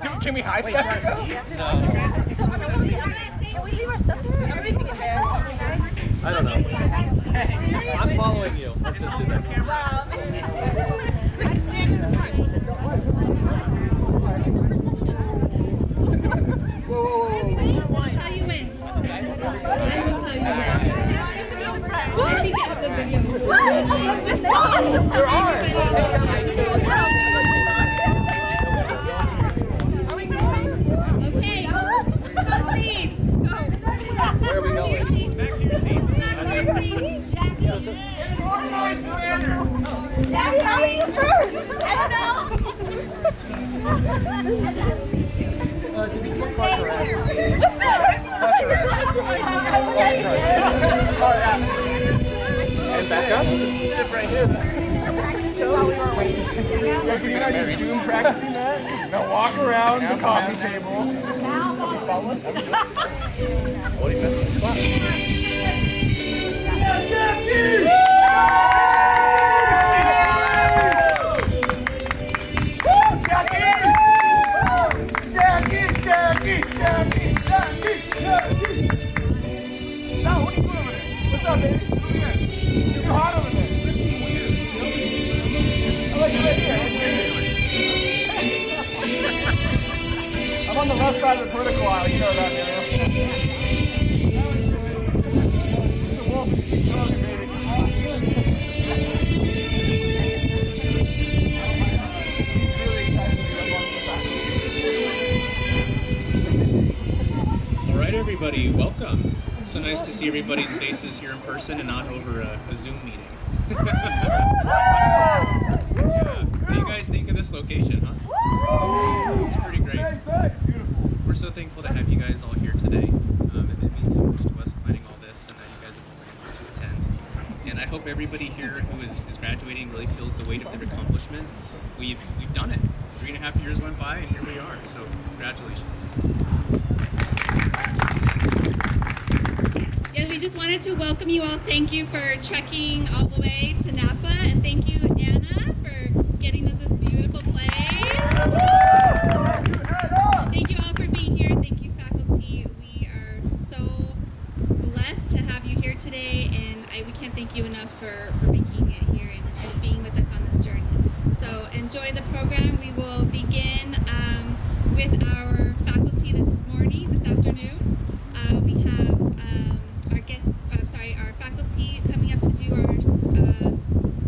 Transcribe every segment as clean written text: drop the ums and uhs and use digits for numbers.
Can we high step? I don't know. I'm following you. Let's just do that. I'll tell you when. I will tell you when. I think of the video. Okay, proceed. Where are we going? Back to your seats. Daddy, how are you first? I don't know. And back up. Just step right here. While we were waiting. Are you Zoom practicing that? Now walk around the coffee table. What are you missing the class? Now, what are you doing over there? What's up, baby? Come here. It's too hot over there. I like you right here. I'm on the left side of the vertical aisle. You know that, man. Everybody, welcome. It's so nice to see everybody's faces here in person and not over a Zoom meeting. Yeah. What do you guys think of this location, huh? It's pretty great. We're so thankful to have you guys all here today. And it means so much to us planning all this and that you guys have all been able to attend. And I hope everybody here who is graduating really feels the weight of their accomplishment. We've done it. 3.5 years went by and here we are. So congratulations. Yes, we just wanted to welcome you all. Thank you for trekking all the way to Napa, and thank you, Anna, for getting us this beautiful place. Thank you all for being here. Thank you, faculty. We are so blessed to have you here today, and we can't thank you enough for making it here and being with us on this journey. So enjoy the program. We will begin with our faculty this afternoon. We have our faculty coming up to do our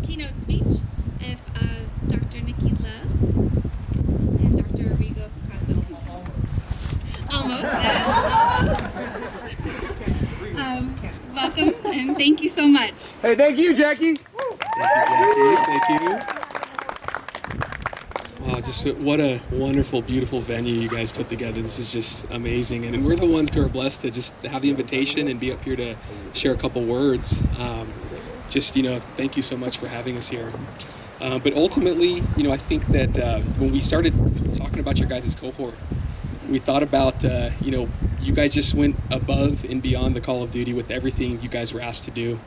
keynote speech. If Dr. Nikki Love and Dr. Rigo Picasso. Almost. Welcome and thank you so much. Hey, thank you, Jackie. Thank you. Wow, just what a wonderful, beautiful venue you guys put together. This is just amazing. And we're the ones who are blessed to just have the invitation and be up here to share a couple words. Thank you so much for having us here. But ultimately, I think that when we started talking about your guys' cohort, we thought about, you guys just went above and beyond the call of duty with everything you guys were asked to do.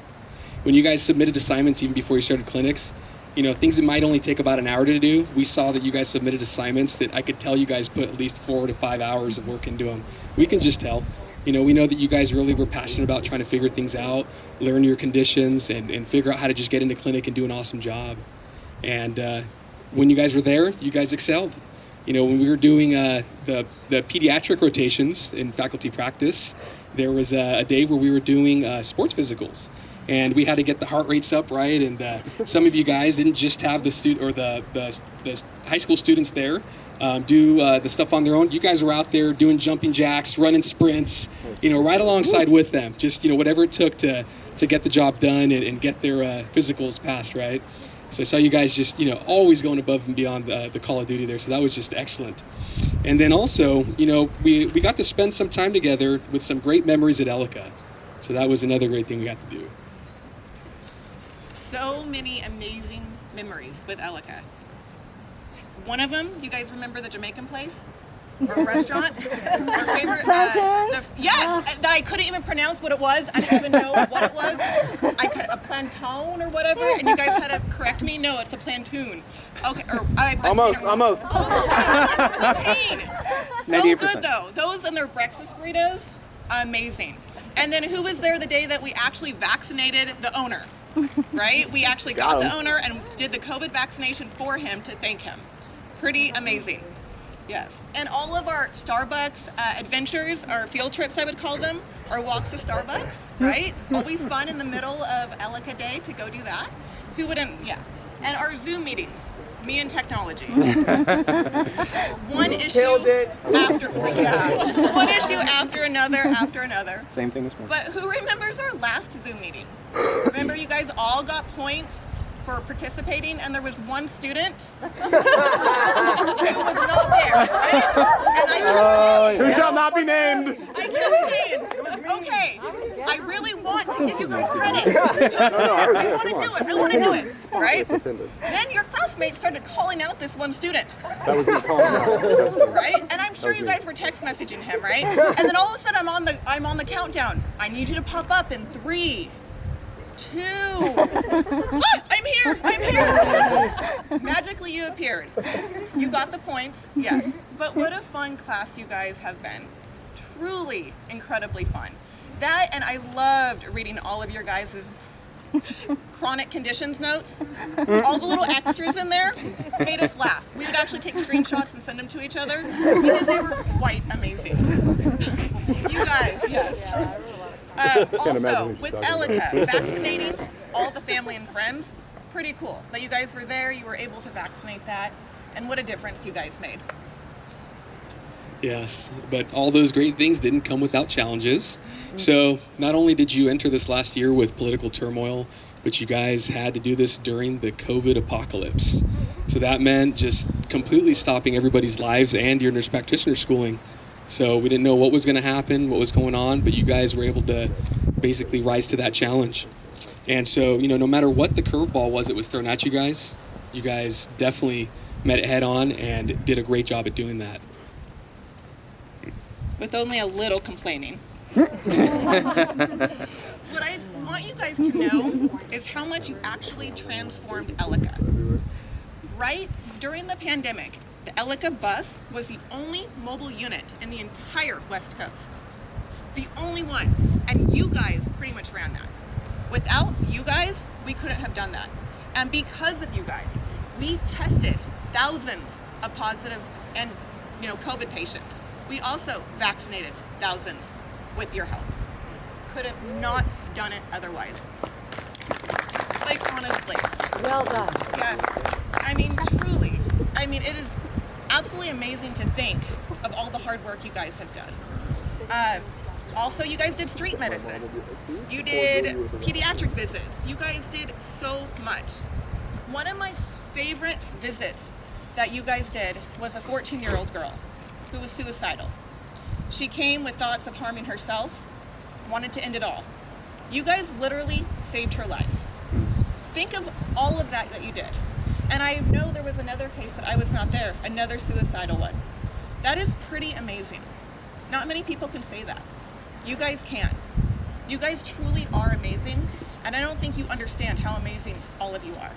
When you guys submitted assignments even before you started clinics, things that might only take about an hour to do, we saw that you guys submitted assignments that I could tell you guys put at least 4 to 5 hours of work into them. We can just tell. We know that you guys really were passionate about trying to figure things out, learn your conditions, and figure out how to just get into clinic and do an awesome job. And when you guys were there, you guys excelled. When we were doing the pediatric rotations in faculty practice, there was a day where we were doing sports physicals. And we had to get the heart rates up, right? And some of you guys didn't just have the high school students there do the stuff on their own. You guys were out there doing jumping jacks, running sprints, right alongside with them. Just whatever it took to get the job done and get their physicals passed, right? So I saw you guys just always going above and beyond the call of duty there. So that was just excellent. And then also, we got to spend some time together with some great memories at Ellica. So that was another great thing we got to do. So many amazing memories with Ellica. One of them, you guys remember the Jamaican place or restaurant? Our favorite, yes, that I couldn't even pronounce what it was. I didn't even know what it was. A plantain or whatever, and you guys had to correct me. No, it's a plantoon. Okay, or Almost. So 98%. good though. Those and their breakfast burritos, amazing. And then who was there the day that we actually vaccinated the owner? Right? We actually got the owner and did the COVID vaccination for him to thank him. Pretty amazing. Yes. And all of our Starbucks adventures, our field trips, I would call them, our walks to Starbucks, right? Always fun in the middle of Elika Day to go do that. Who wouldn't? Yeah. And our Zoom meetings, me and technology. One issue after another. Same thing this morning. But who remembers our last Zoom meeting? Remember you guys all got points for participating, and there was one student who was not there, right? And Who shall not be named? I kept saying, okay, I really want to give you guys credit. I want to do it, right? Then your classmates started calling out this one student. That was me calling out. Right? And I'm sure you guys were text messaging him, right? And then all of a sudden I'm on the countdown. I need you to pop up in 3, 2. I'm here. Magically you appeared. You got the points, yes. But what a fun class you guys have been. Truly incredibly fun. That, and I loved reading all of your guys' chronic conditions notes. All the little extras in there made us laugh. We would actually take screenshots and send them to each other because they were quite amazing. You guys, yes. Also, with Elika, vaccinating all the family and friends, pretty cool. That you guys were there, you were able to vaccinate that, and what a difference you guys made. Yes, but all those great things didn't come without challenges. So not only did you enter this last year with political turmoil, but you guys had to do this during the COVID apocalypse. So that meant just completely stopping everybody's lives and your nurse practitioner schooling. So we didn't know what was going to happen, what was going on, but you guys were able to basically rise to that challenge. And so, no matter what the curveball was that was thrown at you guys definitely met it head on and did a great job at doing that. With only a little complaining. What I want you guys to know is how much you actually transformed Elika. Right during the pandemic, the Elika bus was the only mobile unit in the entire West Coast. The only one. And you guys pretty much ran that. Without you guys, we couldn't have done that. And because of you guys, we tested thousands of positive and COVID patients. We also vaccinated thousands with your help. Could have not done it otherwise. Like, honestly. Well done. Yes. Truly. It is absolutely amazing to think of all the hard work you guys have done. Also, you guys did street medicine. You did pediatric visits. You guys did so much. One of my favorite visits that you guys did was a 14-year-old girl who was suicidal. She came with thoughts of harming herself, wanted to end it all. You guys literally saved her life. Think of all of that you did. And I know there was another case that I was not there, another suicidal one. That is pretty amazing. Not many people can say that. You guys can. You guys truly are amazing, and I don't think you understand how amazing all of you are.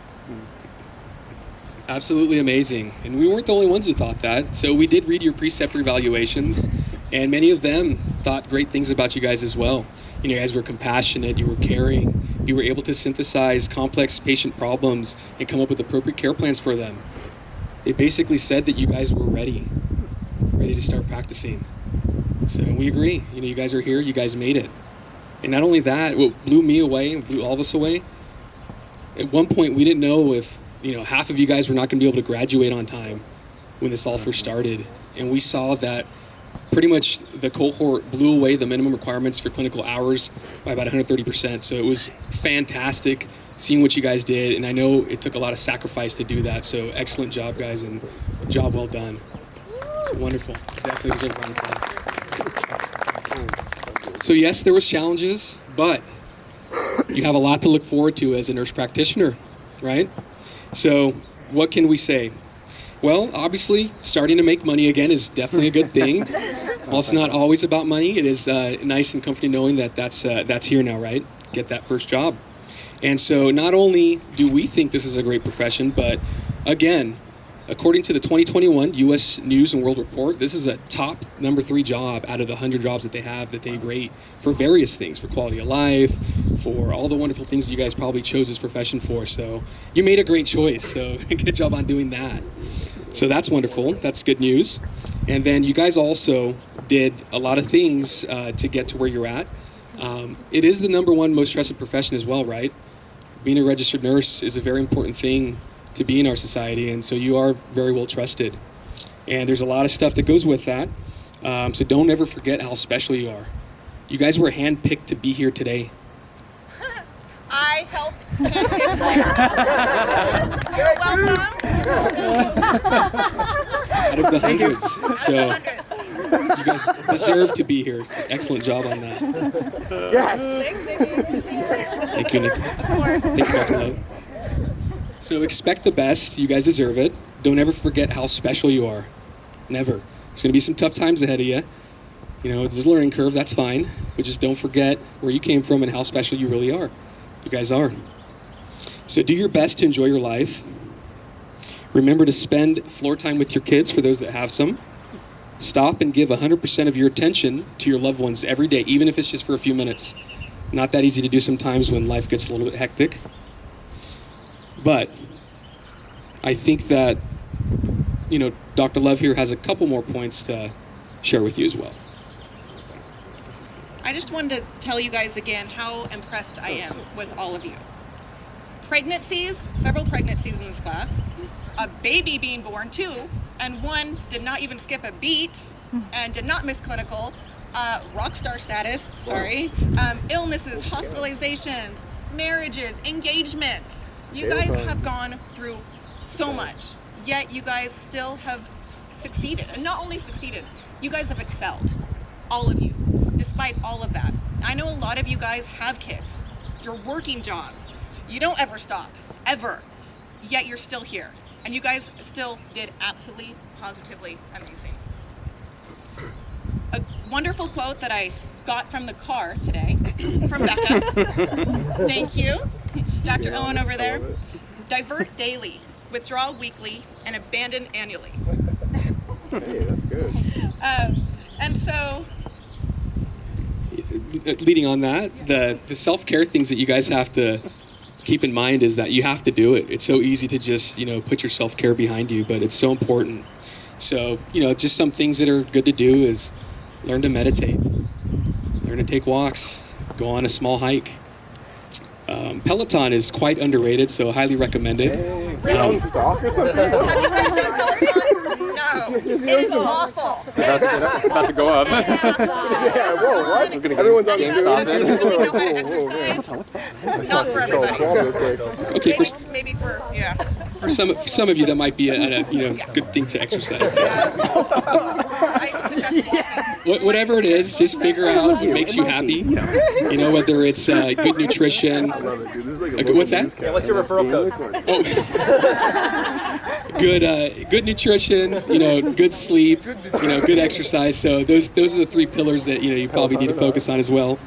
Absolutely amazing. And we weren't the only ones that thought that. So we did read your preceptor evaluations, and many of them thought great things about you guys as well. You guys were compassionate, you were caring, you were able to synthesize complex patient problems and come up with appropriate care plans for them. They basically said that you guys were ready to start practicing. So we agree. You guys are here, you guys made it. And not only that, what blew me away and blew all of us away, at one point we didn't know if half of you guys were not going to be able to graduate on time when this all first started. And we saw that pretty much the cohort blew away the minimum requirements for clinical hours by about 130%. So it was fantastic seeing what you guys did. And I know it took a lot of sacrifice to do that. So excellent job, guys, and job well done. It's wonderful. Definitely deserve a round of applause. So yes, there was challenges, but you have a lot to look forward to as a nurse practitioner, right? So what can we say? Well, obviously, starting to make money again is definitely a good thing. While it's not always about money, it is nice and comforting knowing that that's here now, right? Get that first job. And so not only do we think this is a great profession, but Again, according to the 2021 U.S. News and World Report, this is a top number 3 job out of the 100 jobs that they have that they rate for various things, for quality of life, for all the wonderful things you guys probably chose this profession for. So you made a great choice. So good job on doing that. So that's wonderful. That's good news. And then you guys also did a lot of things to get to where you're at. It is the number 1 most trusted profession as well, right? Being a registered nurse is a very important thing to be in our society, and so you are very well trusted. And there's a lot of stuff that goes with that. So don't ever forget how special you are. You guys were handpicked to be here today. I helped handpick Out of the hundreds. So you guys deserve to be here. Excellent job on that. Yes. Thank you, Nick. Thank you, Dr. Lowe. So expect the best. You guys deserve it. Don't ever forget how special you are. Never. There's going to be some tough times ahead of you. You know, it's a learning curve. That's fine. But just don't forget where you came from and how special you really are. You guys are. So do your best to enjoy your life. Remember to spend floor time with your kids, for those that have some. Stop and give 100% of your attention to your loved ones every day, even if it's just for a few minutes. Not that easy to do sometimes when life gets a little bit hectic. But I think that, you know, Dr. Love here has a couple more points to share with you as well. I just wanted to tell you guys again how impressed I am with all of you. Pregnancies, several pregnancies in this class, a baby being born too, and one did not even skip a beat and did not miss clinical, rock star status, sorry, illnesses, hospitalizations, marriages, engagements. You guys have gone through so much, yet you guys still have succeeded. And not only succeeded, you guys have excelled. All of you, despite all of that. I know a lot of you guys have kids. You're working jobs. You don't ever stop, ever. Yet you're still here. And you guys still did absolutely, positively amazing. A wonderful quote that I got from the car today, from Becca. Thank you. Dr. Owen over there. Divert daily, withdraw weekly, and abandon annually. Hey, that's good. And so, Leading on that, the self-care things that you guys have to keep in mind is that you have to do it. It's so easy to just, you know, put your self-care behind you, but it's so important. So, you know, just some things that are good to do is learn to meditate, learn to take walks, go on a small hike. Peloton is quite underrated, so highly recommended. On stock or something? have you guys done Peloton? No. It is awful. It's about to go up. Yeah, whoa, what? Everyone's on Zoom. Not for everybody. Okay, Maybe for, yeah. for some of you, that might be a good thing to exercise. Whatever it is, just figure out what makes you happy. You know, whether it's good nutrition. I love it, dude. This is like a What's that? Yeah, what's your referral code? Oh. Good nutrition, you know, good sleep, you know, good exercise. So those are the 3 pillars that, you know, you probably need to focus on as well.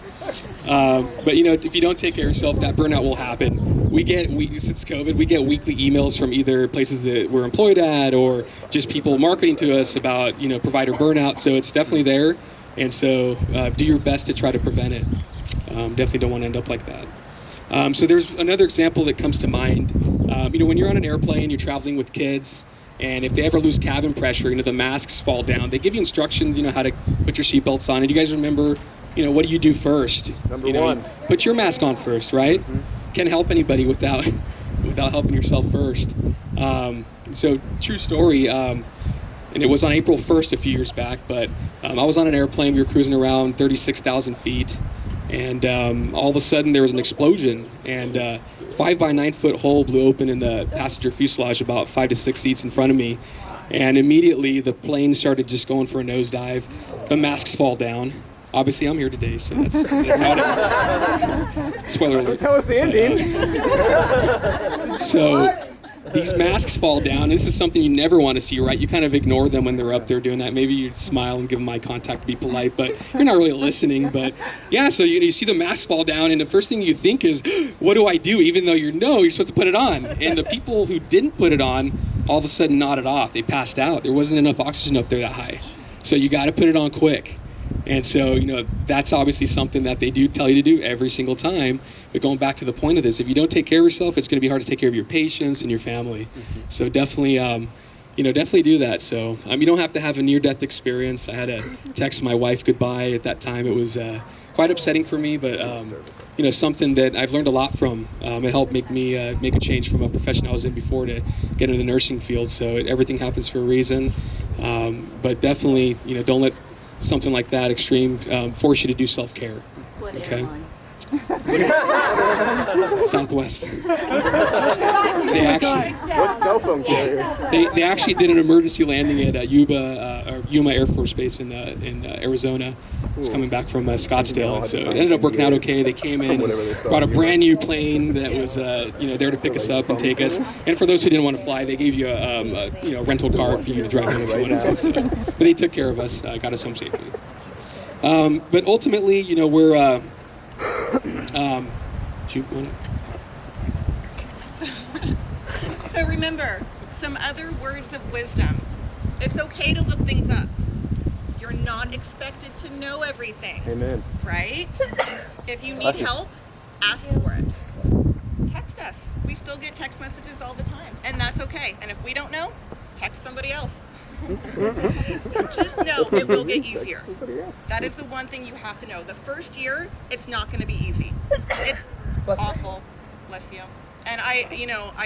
But you know, if you don't take care of yourself, that burnout will happen. Since COVID, we get weekly emails from either places that we're employed at or just people marketing to us about, you know, provider burnout. So it's definitely there, and so do your best to try to prevent it. Definitely don't want to end up like that. So there's another example that comes to mind. You know, when you're on an airplane, you're traveling with kids, and if they ever lose cabin pressure, you know, the masks fall down. They give you instructions, you know, how to put your seatbelts on. And you guys remember, you know, what do you do first? Number 1. Put your mask on first, right? Mm-hmm. Can't help anybody without helping yourself first. So true story. And it was on April 1st a few years back, but I was on an airplane. We were cruising around 36,000 feet. And all of a sudden there was an explosion, and 5 by 9 foot hole blew open in the passenger fuselage about 5 to 6 seats in front of me. And immediately the plane started just going for a nosedive. The masks fall down. Obviously I'm here today, so that's how it is. Spoiler alert. Don't tell us the ending. So these masks fall down. This is something you never want to see, right? You kind of ignore them when they're up there doing that. Maybe you smile and give them eye contact to be polite, but you're not really listening. But yeah, so you see the masks fall down, and the first thing you think is, what do I do? Even though you're supposed to put it on. And the people who didn't put it on, all of a sudden nodded off. They passed out. There wasn't enough oxygen up there that high. So you got to put it on quick. And so, that's obviously something that they do tell you to do every single time. But going back to the point of this, if you don't take care of yourself, it's going to be hard to take care of your patients and your family. So definitely, definitely do that. So you don't have to have a near-death experience. I had to text my wife goodbye at that time. It was quite upsetting for me, but something that I've learned a lot from. It helped make me make a change from a profession I was in before to get into the nursing field. So everything happens for a reason. But definitely, don't let something like that extreme force you to do self-care. Okay. Southwest. What's cell phone carrier? They actually did an emergency landing at Yuma Air Force Base in Arizona. It's coming back from Scottsdale, and so it ended up working out okay. They came in, brought a brand new plane that was there to pick us up and take us. And for those who didn't want to fly, they gave you a rental car for you to drive in if you wanted to. So, but they took care of us, got us home safely. But ultimately, we're. So remember, some other words of wisdom. It's okay to look things up. You're not expected to know everything. Amen. Right? If you need help, ask for it. Text us. We still get text messages all the time, and that's okay. And if we don't know, text somebody else. Just know it will get easier. That is the one thing you have to know. The first year, it's not going to be easy. It's awful. Bless you. And I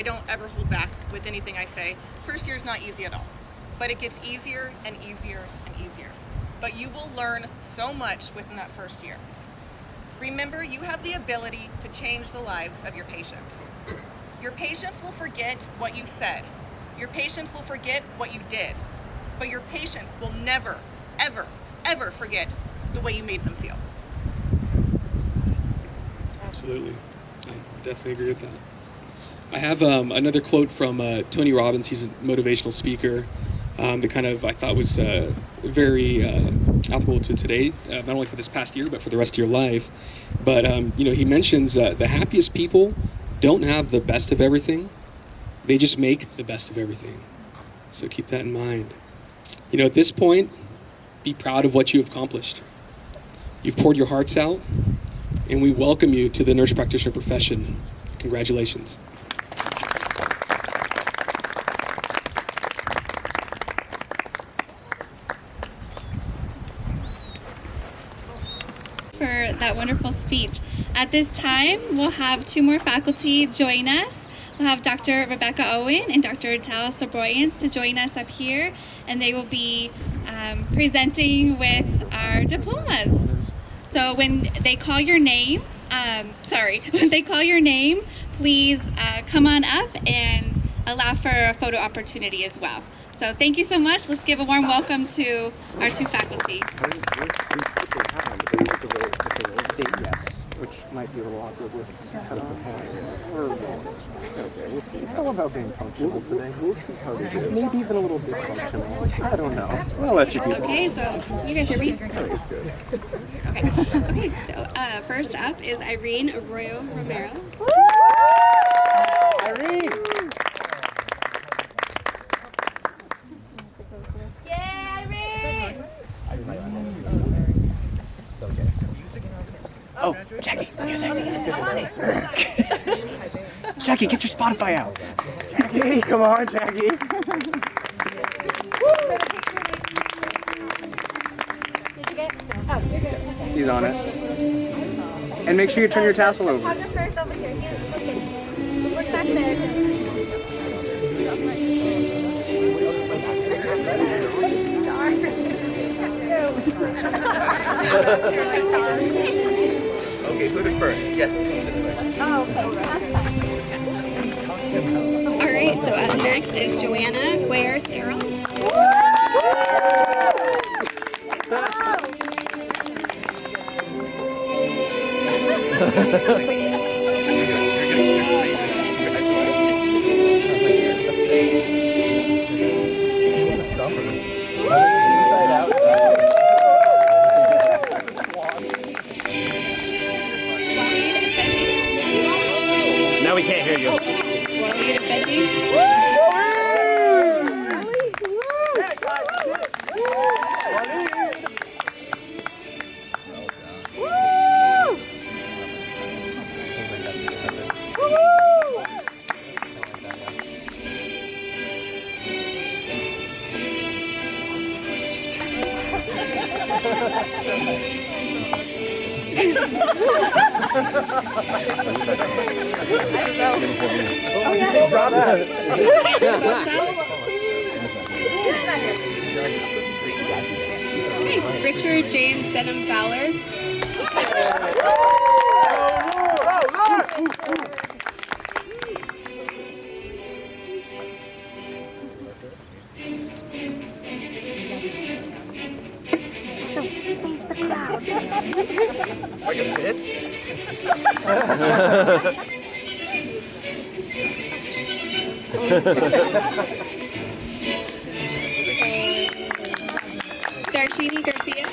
don't ever hold back with anything I say. First year is not easy at all, but it gets easier and easier and easier. But you will learn so much within that first year. Remember, you have the ability to change the lives of your patients. Your patients will forget what you said. Your patients will forget what you did. But your patients will never, ever, ever forget the way you made them feel. Absolutely. I definitely agree with that. I have another quote from Tony Robbins. He's a motivational speaker that I thought was very applicable to today, not only for this past year, but for the rest of your life. But, he mentions the happiest people don't have the best of everything. They just make the best of everything. So keep that in mind. At this point, be proud of what you have accomplished. You've poured your hearts out, and we welcome you to the nurse practitioner profession. Congratulations. For that wonderful speech. At this time, we'll have two more faculty join us. We'll have Dr. Rebecca Owen and Dr. Tal Sobroyans to join us up here, and they will be presenting with our diplomas. So when they call your name, please come on up and allow for a photo opportunity as well. So thank you so much. Let's give a warm welcome to our two faculty. Yes, which might be a little awkward with head of the hand. Okay, we'll see. It's all about being functional today. We'll see how it is. Maybe even a little dysfunctional. I don't know. I'll let you keep Okay, so you guys hear me? I think it's good. Okay, so first up is Irene Arroyo Romero. Irene! Yeah, Irene! It's okay. Oh, Jackie, music. Jackie, get your Spotify out. Jackie, come on, Jackie. He's on it. And make sure you turn your tassel over. Hold it first over here. What's back there? Okay, put it first. Yes. Oh, okay. That's fine. All right, so up next is Joanna Guerre Sarah. Richard James Denham Fowler. Like a bit? Darshini Garcia.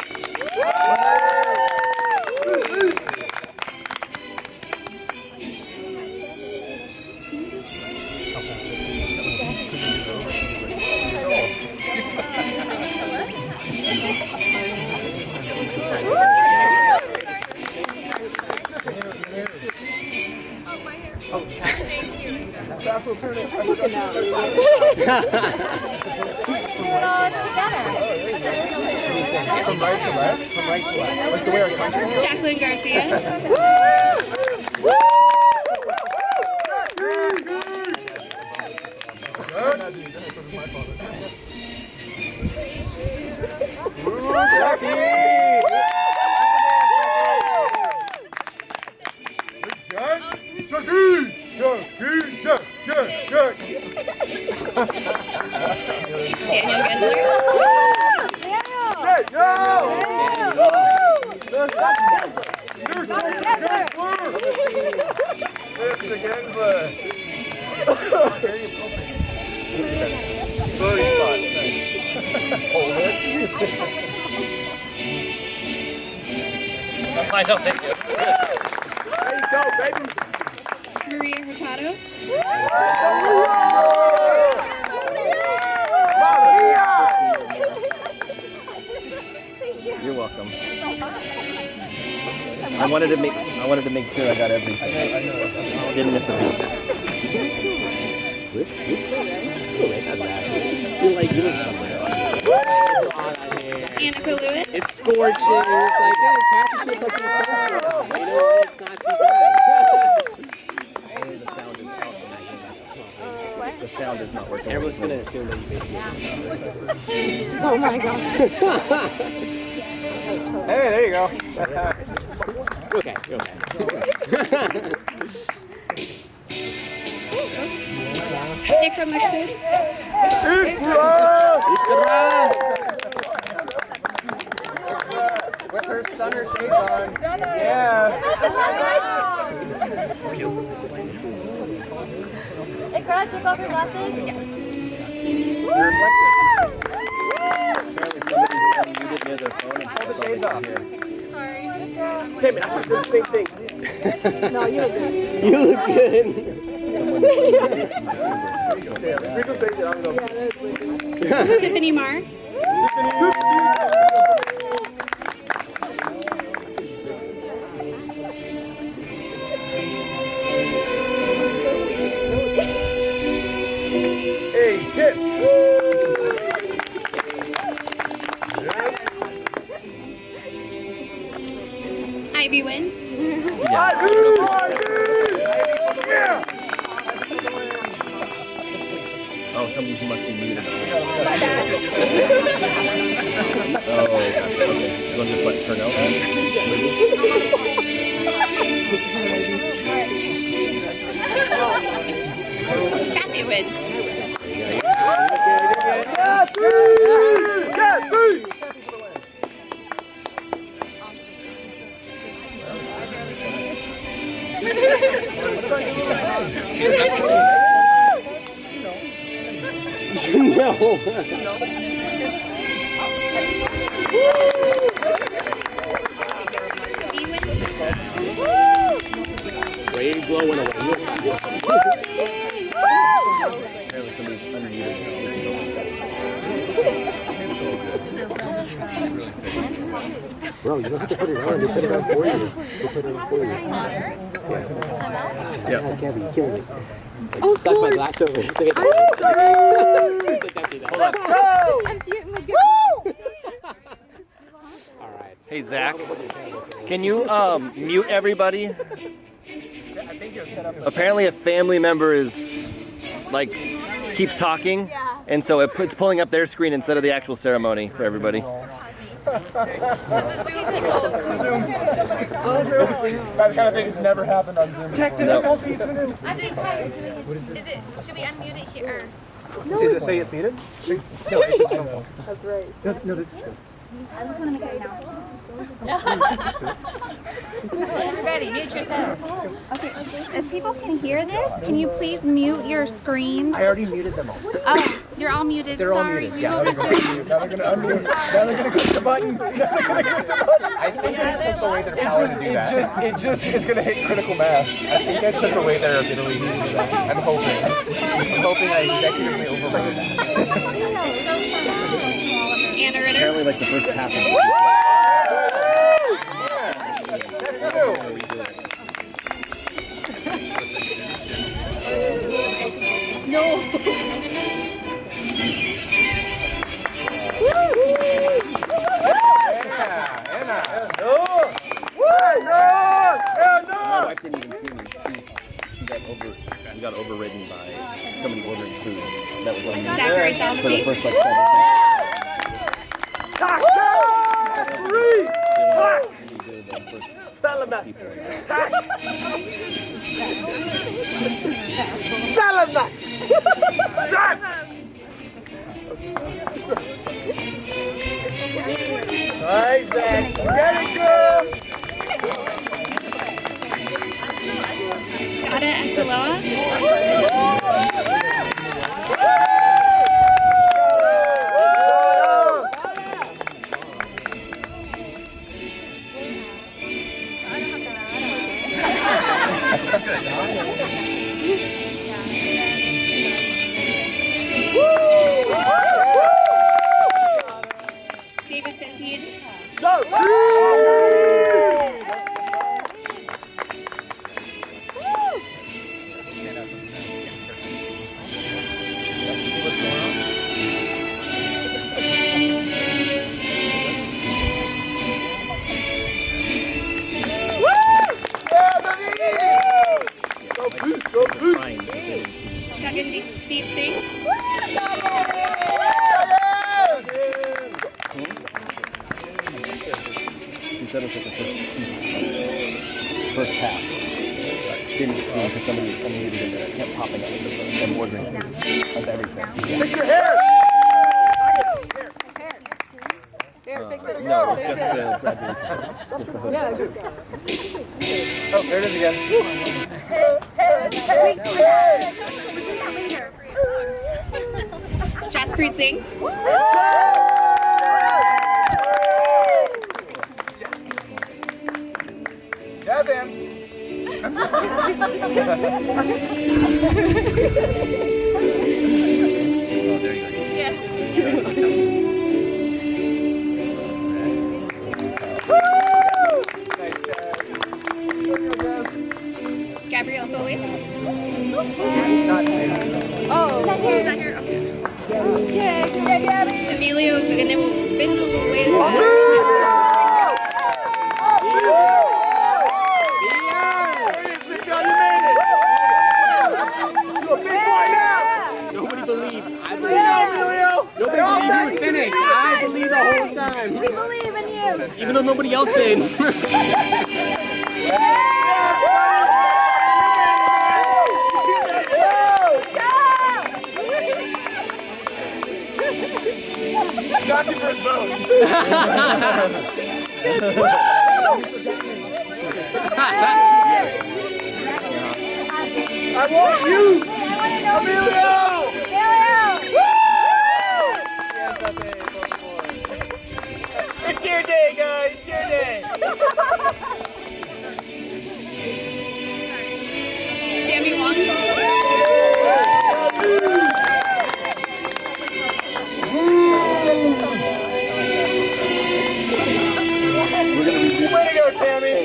Basil, turn it. Do it all together. From right to left? From right to left. Like the way our country's going? Jacqueline Garcia. Daniel Gensler. Mr. Gensler. Sorry, spots. Nice. Hold it. I don't think you. There you go, baby. Maria Hurtado. You're welcome. I wanted to make sure I got everything. Didn't miss a beat. You look somewhere. Annika Lewis. It's scorching. It's like, yeah, Captain Ship has some sunshine. You know what? It's not too bad. The sound is not working. Everyone's going to assume that you basically Oh my god. Hey, there you go. Okay, okay. Ikra Maksud. With her stunner shades on. Yeah. Ikra, take off your glasses. You're reflective. Apparently somebody's unmuted near their phone and Pull the shades off. Sorry. Damn it, I said the same thing. No, you look good. You look good. Damn, if people say that, I'm going to go. Tiffany Marr. Hey, Tiff. Ivy Wynn. Oh, somebody who must be muted. Oh, okay. You want to just let her know? Kathy Wynn. No. Rain blowing away. Apparently somebody's unmuted. Bro, you don't have to put it on. They put it on for you. They put it on for you. Yeah. Oh, Gabby, you're killing me. Oh, Stuck my Lord. glass over. I'm sorry. It's like empty now. Hold on. Just empty it in my good. All Hey, Zach. Can you mute everybody? Apparently a family member is, like, keeps talking, and so it's pulling up their screen instead of the actual ceremony for everybody. That kind of thing has never happened on Zoom. Tech difficulties. I think. Is it? Should we unmute it here? Does it say it's muted? No, it's just filming. That's right. No, this is good. I just want to make it now. Everybody, mute yourselves. Okay, if people can hear this, can you please mute your screens? I already muted them all. Oh, you're all muted. They're all Sorry. muted. Yeah, now they're going to unmute. Now they're going to click the button. I think I took away their power to do that. It just is going to hit critical mass. I think I took away their ability to do that. I'm hoping I executively overrode that. Anna Ritter. Apparently, like the first half of That's you. No. Anna. My wife didn't even see me. She got overridden by somebody ordering food. That was on Zachary for the Salmon. first like 7 Nice, Zach. Get it, girl. Gada Esaloa. David Centine. Duggan Deep Sing. She said it was like the first half. She didn't because somebody kept popping up and ordering of everything. Fix your hair. No, just the hood. Oh, there it is again. Jaspreet Singh. Jazz hands. Oh, there you Gabrielle Solis. Oh. Yay. Emilio Vinduez. Nobody believed. I believe. Nobody believed you would finish. I believed the whole time. We believe in you. Even though nobody else did. He's asking for his vote. I want you! Emilio! It's your day, guys! It's your day! Tammy Wong. Way to go, Tammy!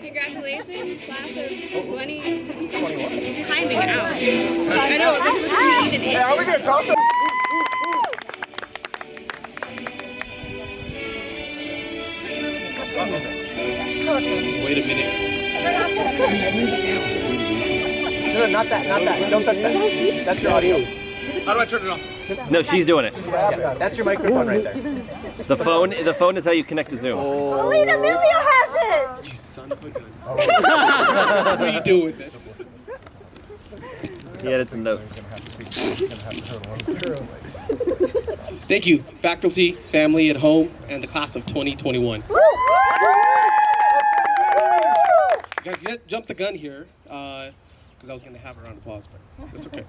Congratulations, class of 2021. leaving out. I know. Hey, are we gonna toss him? Wait a minute. No, not that. Don't touch that. That's your audio. How do I turn it off? No, she's doing it. Yeah, that's your microphone right there. The phone is how you connect to Zoom. Lead Emilio has it! You son of a gun. What are you doing with it? He added some notes. Thank you, faculty, family at home, and the class of 2021. You guys jumped the gun here, because I was going to have a round of applause, but that's okay.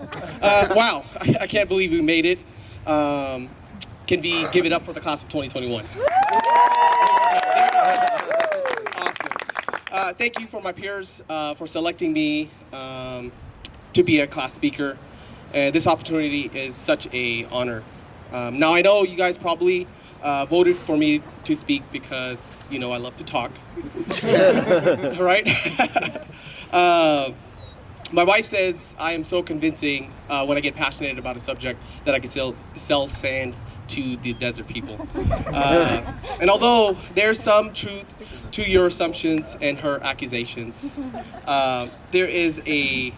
Wow, I can't believe we made it. Can we give it up for the class of 2021? Awesome. Thank you for my peers for selecting me to be a class speaker. This opportunity is such an honor. Now I know you guys probably voted for me to speak because, you know, I love to talk, right? My wife says I am so convincing when I get passionate about a subject that I can sell sand to the desert people. And although there's some truth to your assumptions and her accusations, there is a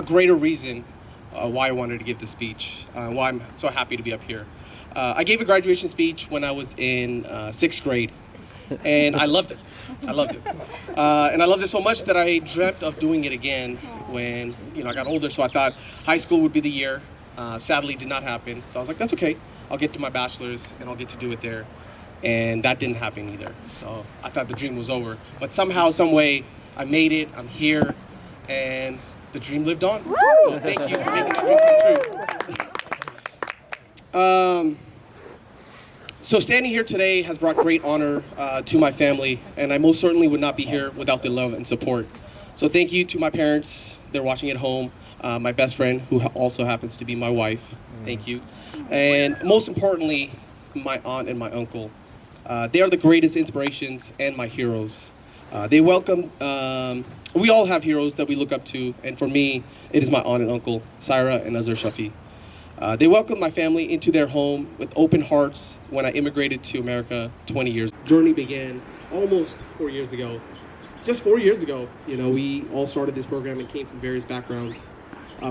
greater reason why I wanted to give this speech, why I'm so happy to be up here. I gave a graduation speech when I was in 6th grade, and I loved it. And I loved it so much that I dreamt of doing it again when, you know, I got older. So I thought high school would be the year. Sadly, did not happen. So I was like, that's okay. I'll get to my bachelor's and I'll get to do it there. And that didn't happen either. So I thought the dream was over. But somehow, some way, I made it. I'm here, and the dream lived on. So thank you for making that dream come true. So standing here today has brought great honor to my family, and I most certainly would not be here without their love and support. So thank you to my parents. They're watching at home. My best friend, who also happens to be my wife. Thank you. And most importantly, my aunt and my uncle. They are the greatest inspirations and my heroes. They welcome, we all have heroes that we look up to, and for me, it is my aunt and uncle, Syra and Azur Shafi. They welcomed my family into their home with open hearts when I immigrated to America 20 years. Journey began almost 4 years ago. Just 4 years ago, you know, we all started this program and came from various backgrounds.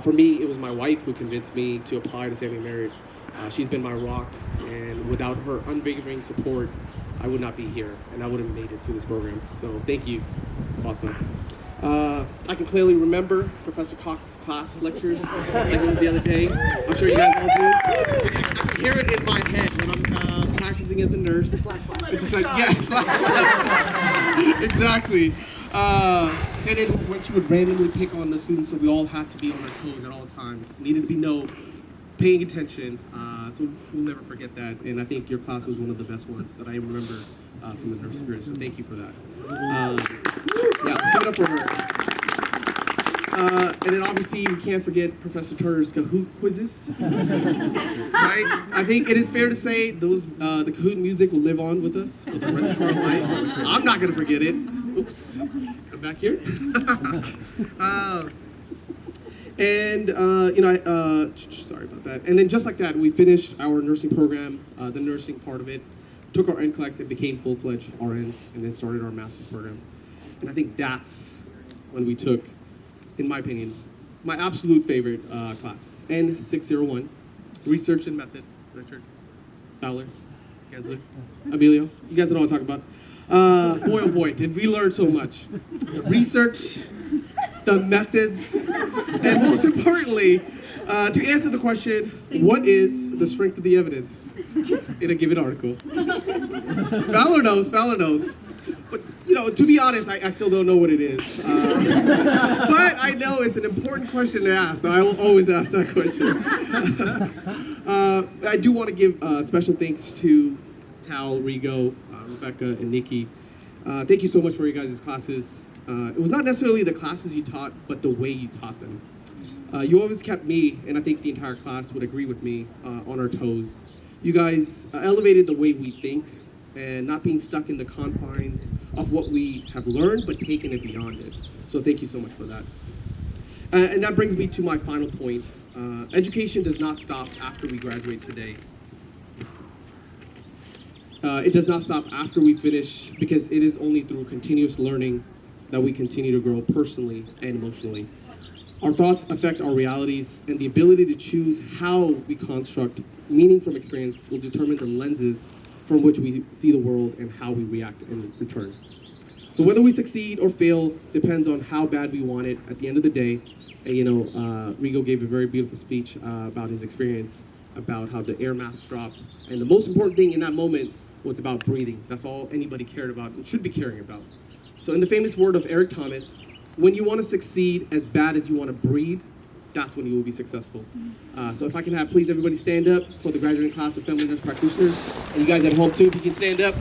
For me, it was my wife who convinced me to apply to St. Merritt. She's been my rock, and without her unwavering support, I would not be here, and I would have made it to this program. So thank you, Fatma. I can clearly remember Professor Cox's class lectures like it was the other day. I'm sure you guys all do. I can hear it in my head when I'm practicing as a nurse. It's just like, yes, exactly. And then when she would randomly pick on the students, so we all had to be on our toes at all times. Needed to be paying attention. So we'll never forget that. And I think your class was one of the best ones that I remember from the nurse experience. So thank you for that. Yeah, let's give it up for her. And then obviously we can't forget Professor Turner's Kahoot quizzes. Right? I think it is fair to say those the Kahoot music will live on with us for the rest of our life. I'm not gonna forget it. Oops. Come back here. Sorry about that. And then just like that, we finished our nursing program, the nursing part of it, took our NCLEX and became full-fledged RNs, and then started our master's program. And I think that's when we took, in my opinion, my absolute favorite class, N601, Research and Method. Richard, Fowler, Gensler, Emilio, you guys know what I'm talking about. Boy, oh boy, did we learn so much. The research, the methods, and most importantly, to answer the question, what is the strength of the evidence in a given article? Fowler knows. But, you know, to be honest, I still don't know what it is. But I know it's an important question to ask, so I will always ask that question. I do want to give special thanks to Tal, Rigo, Rebecca, and Nikki. Thank you so much for your guys' classes. It was not necessarily the classes you taught, but the way you taught them. You always kept me, and I think the entire class would agree with me, on our toes. You guys elevated the way we think, and not being stuck in the confines of what we have learned, but taken it beyond it. So thank you so much for that. And that brings me to my final point. Education does not stop after we graduate today. It does not stop after we finish, because it is only through continuous learning that we continue to grow personally and emotionally. Our thoughts affect our realities, and the ability to choose how we construct meaning from experience will determine the lenses from which we see the world and how we react in return. So whether we succeed or fail depends on how bad we want it at the end of the day. And, Rigo gave a very beautiful speech about his experience, about how the air mask dropped. And the most important thing in that moment was about breathing. That's all anybody cared about and should be caring about. So in the famous word of Eric Thomas, when you want to succeed as bad as you want to breathe, that's when you will be successful. So if I can have, please, everybody stand up for the graduating class of family nurse practitioners. And you guys at home too, if you can stand up.